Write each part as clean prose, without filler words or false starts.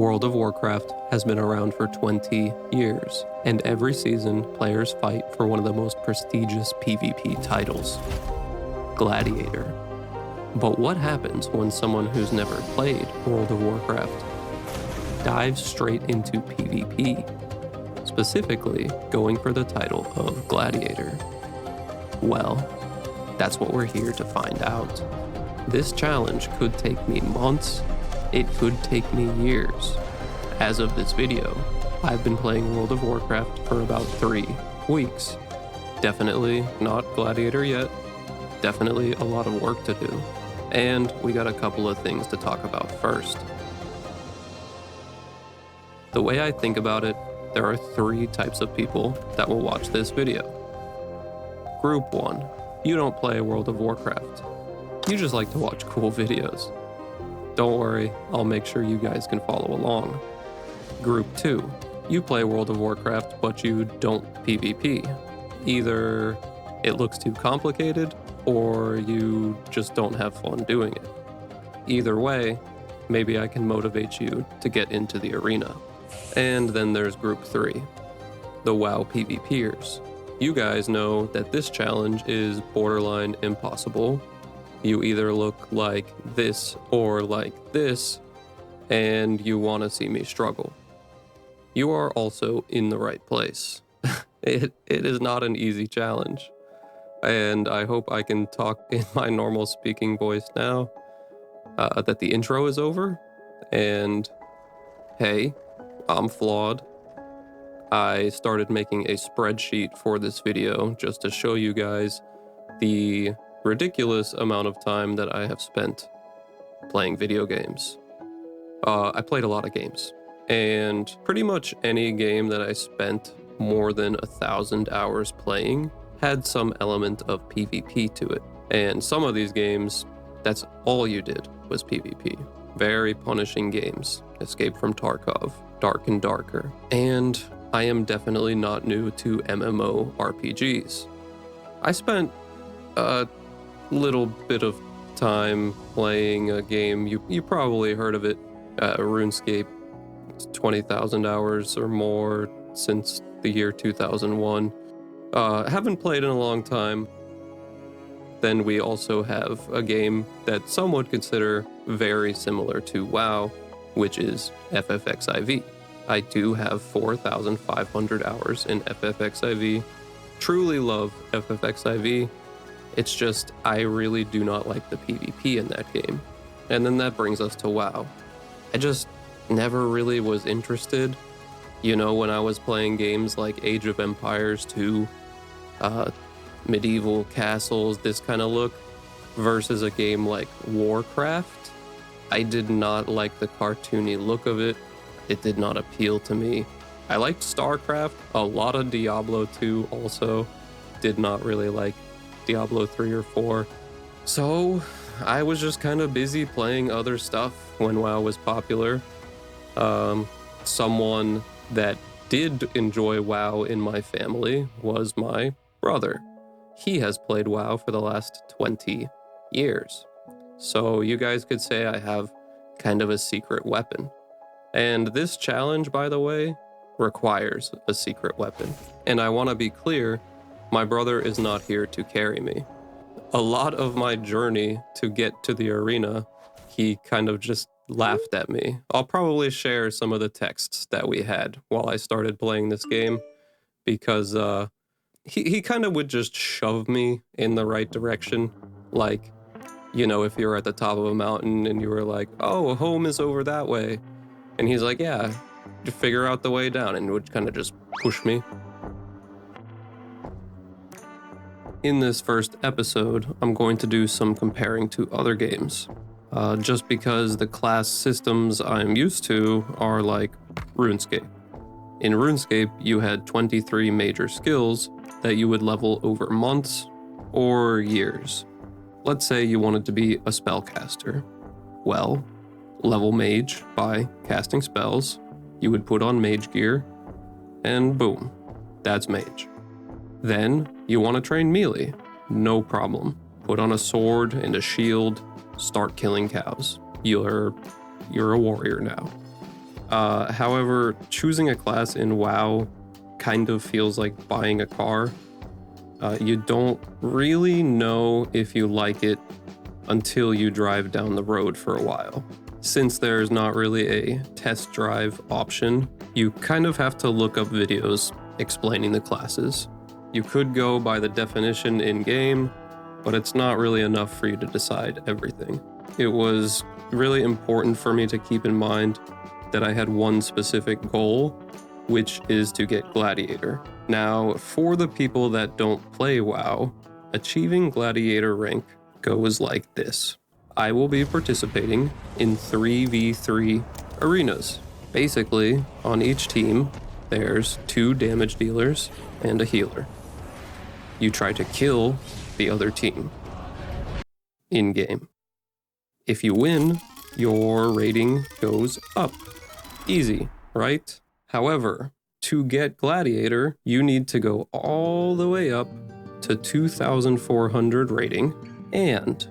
World of Warcraft has been around for 20 years, and every season, players fight for one of the most prestigious PvP titles, Gladiator. But what happens when someone who's never played World of Warcraft dives straight into PvP, specifically going for the title of Gladiator? Well, that's what we're here to find out. This challenge could take me months, it could take me years. As of this video, I've been playing World of Warcraft for about 3 weeks. Definitely not Gladiator yet, definitely a lot of work to do. And we got a couple of things to talk about first. The way I think about it, there are 3 types of people that will watch this video. Group 1, you don't play World of Warcraft. You just like to watch cool videos. Don't worry, I'll make sure you guys can follow along. Group 2, you play World of Warcraft, but you don't PvP. Either it looks too complicated, or you just don't have fun doing it. Either way, maybe I can motivate you to get into the arena. And then there's Group 3, the WoW PvPers. You guys know that this challenge is borderline impossible. You either look like this or like this, and you want to see me struggle. You are also in the right place. It is not an easy challenge. And I hope I can talk in my normal speaking voice now, that the intro is over. And hey, I'm flawed. I started making a spreadsheet for this video just to show you guys the ridiculous amount of time that I have spent playing video games. I played a lot of games, and pretty much any game that I spent more than 1,000 hours playing had some element of PvP to it. And some of these games, that's all you did was PvP. Very punishing games. Escape from Tarkov, Dark and Darker. And I am definitely not new to MMORPGs. I spent a little bit of time playing a game, you probably heard of it, RuneScape. It's 20,000 hours or more since the year 2001. Haven't played in a long time. Then we also have a game that some would consider very similar to WoW, which is FFXIV. I do have 4,500 hours in FFXIV. Truly love FFXIV. It's just, I really do not like the PvP in that game. And then that brings us to WoW. I just never really was interested. You know, when I was playing games like Age of Empires 2, medieval castles, this kind of look, versus a game like Warcraft, I did not like the cartoony look of it. It did not appeal to me. I liked StarCraft, a lot of Diablo 2 also. Did not really like Diablo 3 or 4. So I was just kind of busy playing other stuff when WoW was popular. Someone that did enjoy WoW in my family was my brother. He has played WoW for the last 20 years. So you guys could say I have kind of a secret weapon. And this challenge, by the way, requires a secret weapon. And I want to be clear, my brother is not here to carry me. A lot of my journey to get to the arena, he kind of just laughed at me. I'll probably share some of the texts that we had while I started playing this game, because he kind of would just shove me in the right direction. Like, you know, if you're at the top of a mountain and you were like, oh, home is over that way. And he's like, yeah, you figure out the way down, and would kind of just push me. In this first episode, I'm going to do some comparing to other games, just because the class systems I'm used to are like RuneScape. In RuneScape, you had 23 major skills that you would level over months or years. Let's say you wanted to be a spellcaster. Well, level mage by casting spells. You would put on mage gear, and boom, that's mage. Then you want to train melee. No problem. Put on a sword and a shield, start killing cows. You're a warrior now. However, choosing a class in WoW kind of feels like buying a car. You don't really know if you like it until you drive down the road for a while. Since there's not really a test drive option, you kind of have to look up videos explaining the classes. You could go by the definition in-game, but it's not really enough for you to decide everything. It was really important for me to keep in mind that I had one specific goal, which is to get Gladiator. Now, for the people that don't play WoW, achieving Gladiator rank goes like this. I will be participating in 3v3 arenas. Basically, on each team, there's 2 damage dealers and a healer. You try to kill the other team in-game. If you win, your rating goes up. Easy, right? However, to get Gladiator, you need to go all the way up to 2,400 rating and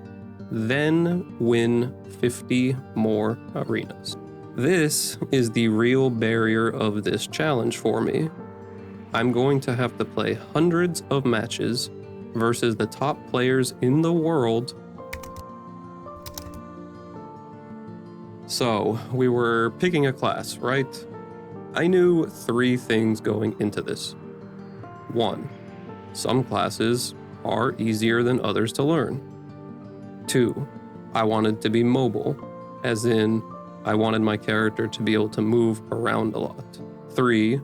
then win 50 more arenas. This is the real barrier of this challenge for me. I'm going to have to play hundreds of matches versus the top players in the world. So, we were picking a class, right? I knew 3 things going into this. 1, some classes are easier than others to learn. 2, I wanted to be mobile, as in, I wanted my character to be able to move around a lot. 3,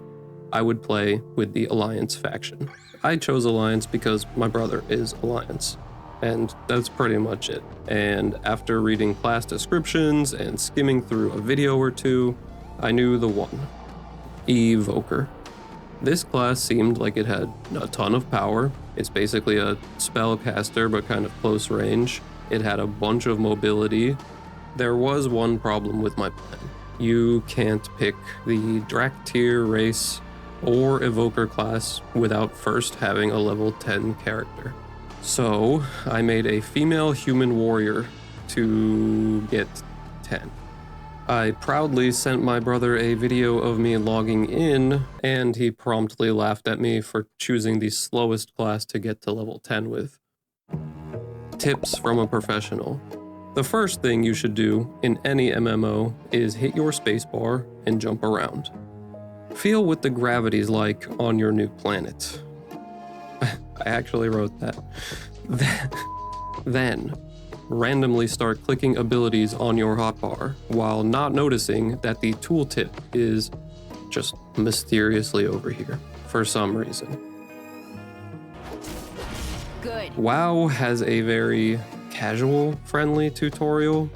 I would play with the Alliance faction. I chose Alliance because my brother is Alliance, and that's pretty much it. And after reading class descriptions and skimming through a video or 2, I knew the one. Evoker. This class seemed like it had a ton of power. It's basically a spellcaster, but kind of close range. It had a bunch of mobility. There was one problem with my plan. You can't pick the Draktyr race or Evoker class without first having a level 10 character. So I made a female human warrior to get 10. I proudly sent my brother a video of me logging in, and he promptly laughed at me for choosing the slowest class to get to level 10 with. Tips from a professional. The first thing you should do in any MMO is hit your spacebar and jump around. Feel what the gravity's like on your new planet. I actually wrote that. Then, randomly start clicking abilities on your hotbar while not noticing that the tooltip is just mysteriously over here for some reason. Good. WoW has a very casual friendly tutorial,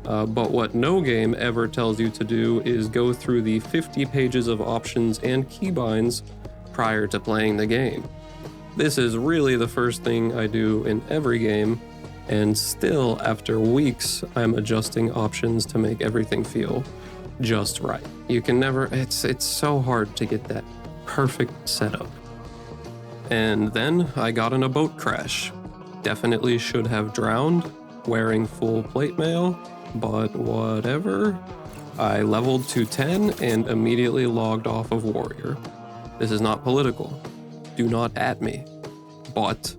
but what no game ever tells you to do is go through the 50 pages of options and keybinds prior to playing the game. This is really the first thing I do in every game, and still after weeks I'm adjusting options to make everything feel just right. You can never, it's so hard to get that perfect setup. And then I got in a boat crash. Definitely should have drowned wearing full plate mail, but whatever. I leveled to 10 and immediately logged off of Warrior. This is not political. Do not at me. But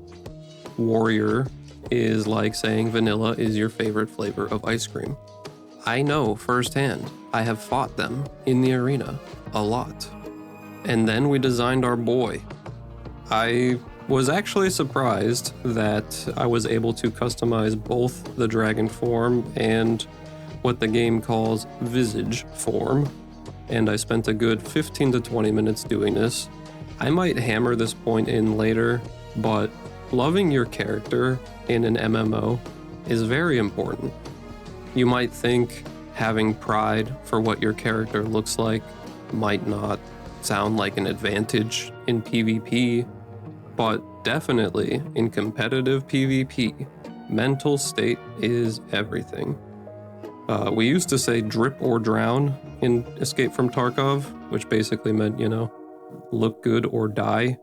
Warrior is like saying vanilla is your favorite flavor of ice cream. I know firsthand. I have fought them in the arena a lot. And then we designed our boy. I was actually surprised that I was able to customize both the dragon form and what the game calls visage form, and I spent a good 15 to 20 minutes doing this. I might hammer this point in later, but loving your character in an MMO is very important. You might think having pride for what your character looks like might not sound like an advantage in PvP, but definitely in competitive PvP, mental state is everything. We used to say drip or drown in Escape from Tarkov, which basically meant, look good or die.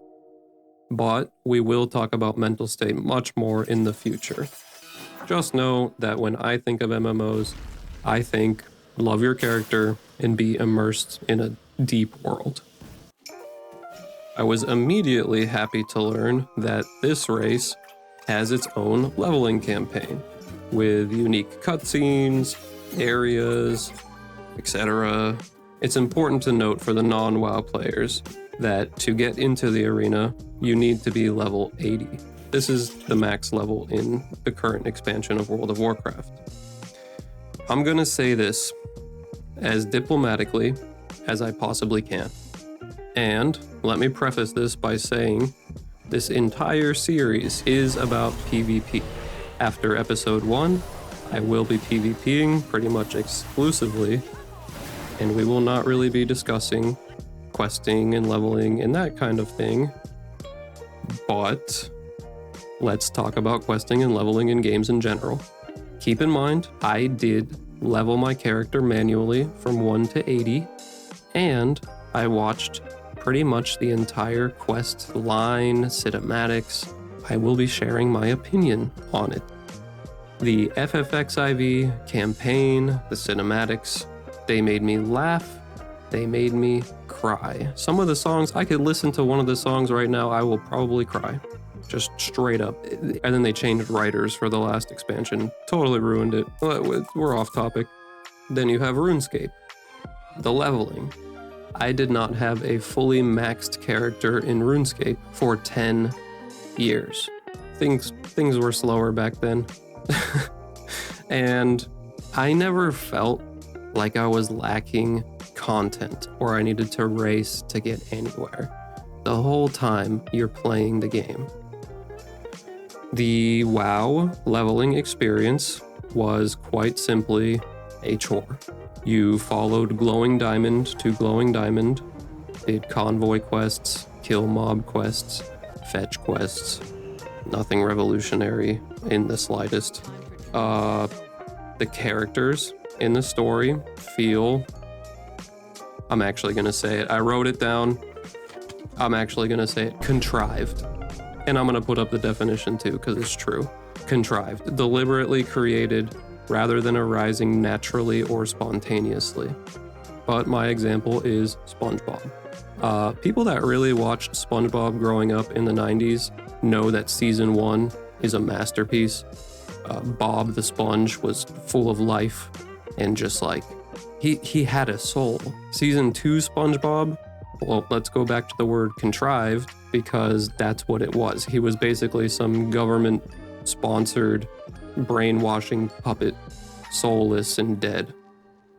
But we will talk about mental state much more in the future. Just know that when I think of MMOs, I think love your character, and be immersed in a deep world. I was immediately happy to learn that this race has its own leveling campaign with unique cutscenes, areas, etc. It's important to note for the non-WoW players that to get into the arena, you need to be level 80. This is the max level in the current expansion of World of Warcraft. I'm gonna say this as diplomatically as I possibly can. And let me preface this by saying this entire series is about PvP. After episode 1, I will be PvPing pretty much exclusively, and we will not really be discussing questing and leveling and that kind of thing. But let's talk about questing and leveling in games in general. Keep in mind, I did level my character manually from 1 to 80, and I watched pretty much the entire quest line, cinematics. I will be sharing my opinion on it. The FFXIV campaign, the cinematics, they made me laugh, they made me cry. Some of the songs, I could listen to one of the songs right now, I will probably cry. Just straight up. And then they changed writers for the last expansion. Totally ruined it. We're off topic. Then you have RuneScape. The leveling. I did not have a fully maxed character in RuneScape for 10 years. Things were slower back then. And I never felt like I was lacking content or I needed to race to get anywhere. The whole time you're playing the game. The WoW leveling experience was quite simply a chore. You followed Glowing Diamond to Glowing Diamond, did convoy quests, kill mob quests, fetch quests. Nothing revolutionary in the slightest. The characters in the story feel... I'm actually gonna say it. I wrote it down. I'm actually gonna say it. Contrived. And I'm gonna put up the definition too, because it's true. Contrived. Deliberately created rather than arising naturally or spontaneously. But my example is SpongeBob. People that really watched SpongeBob growing up in the 90s know that season 1 is a masterpiece. Bob the Sponge was full of life and just like, he had a soul. Season 2 SpongeBob, well, let's go back to the word contrived because that's what it was. He was basically some government-sponsored brainwashing puppet, soulless and dead.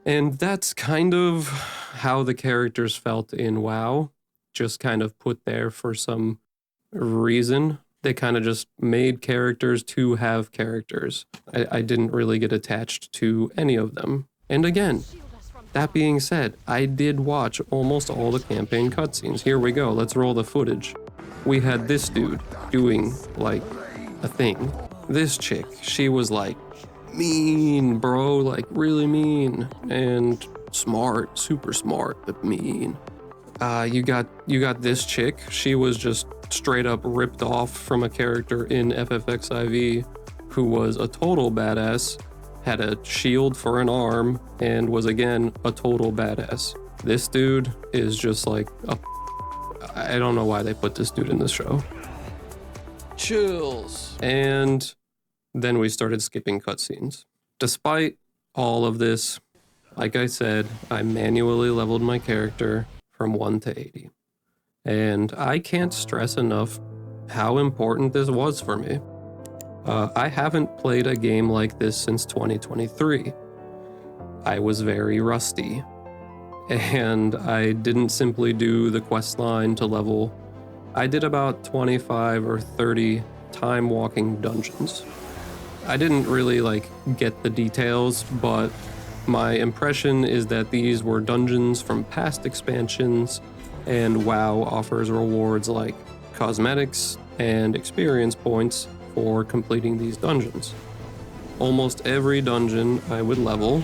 And that's kind of how the characters felt in WoW, just kind of put there for some reason. They kind of just made characters to have characters. I didn't really get attached to any of them. And again, that being said, I did watch almost all the campaign cutscenes. Here we go, let's roll the footage. We had this dude doing like a thing. This chick, she was like mean, bro, like really mean and smart, super smart, but mean. You got this chick. She was just straight up ripped off from a character in FFXIV who was a total badass, had a shield for an arm, and was again a total badass. This dude is just like I don't know why they put this dude in this show. Chills. And then we started skipping cutscenes. Despite all of this, like I said, I manually leveled my character from 1 to 80. And I can't stress enough how important this was for me. I haven't played a game like this since 2023. I was very rusty. And I didn't simply do the quest line to level. I did about 25 or 30 time walking dungeons. I didn't really get the details, but my impression is that these were dungeons from past expansions, and WoW offers rewards like cosmetics and experience points for completing these dungeons. Almost every dungeon I would level,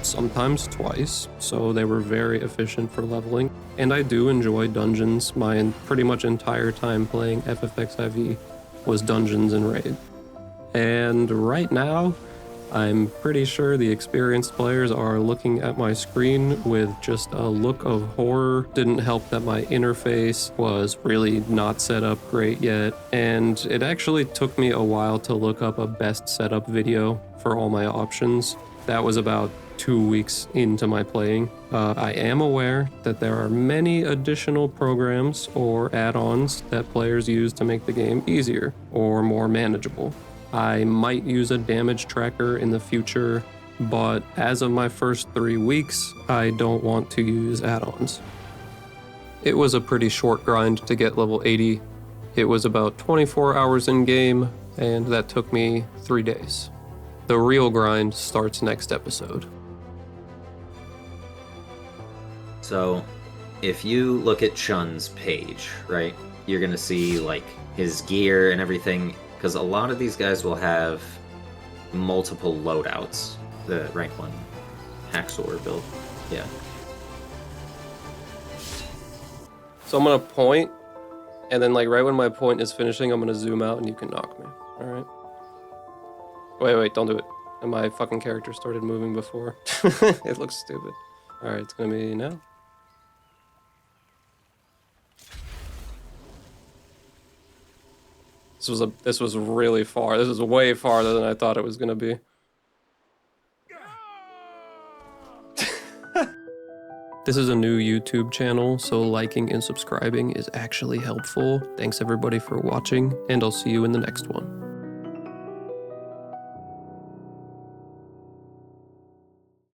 sometimes twice, so they were very efficient for leveling. And I do enjoy dungeons. My pretty much entire time playing FFXIV was dungeons and raid. And right now, I'm pretty sure the experienced players are looking at my screen with just a look of horror. Didn't help that my interface was really not set up great yet, and it actually took me a while to look up a best setup video for all my options. That was about 2 weeks into my playing. I am aware that there are many additional programs or add-ons that players use to make the game easier or more manageable. I might use a damage tracker in the future, but as of my first 3 weeks, I don't want to use add-ons. It was a pretty short grind to get level 80. It was about 24 hours in game, and that took me 3 days. The real grind starts next episode. So, if you look at Chun's page, right, you're gonna see like his gear and everything, because a lot of these guys will have multiple loadouts. The rank 1 Haxor build, yeah. So I'm gonna point, and then like right when my point is finishing, I'm gonna zoom out and you can knock me, alright? Wait, don't do it. And my fucking character started moving before. It looks stupid. Alright, it's gonna be now. This was really far. This is way farther than I thought it was gonna be. This is a new YouTube channel, so liking and subscribing is actually helpful. Thanks everybody for watching, and I'll see you in the next one.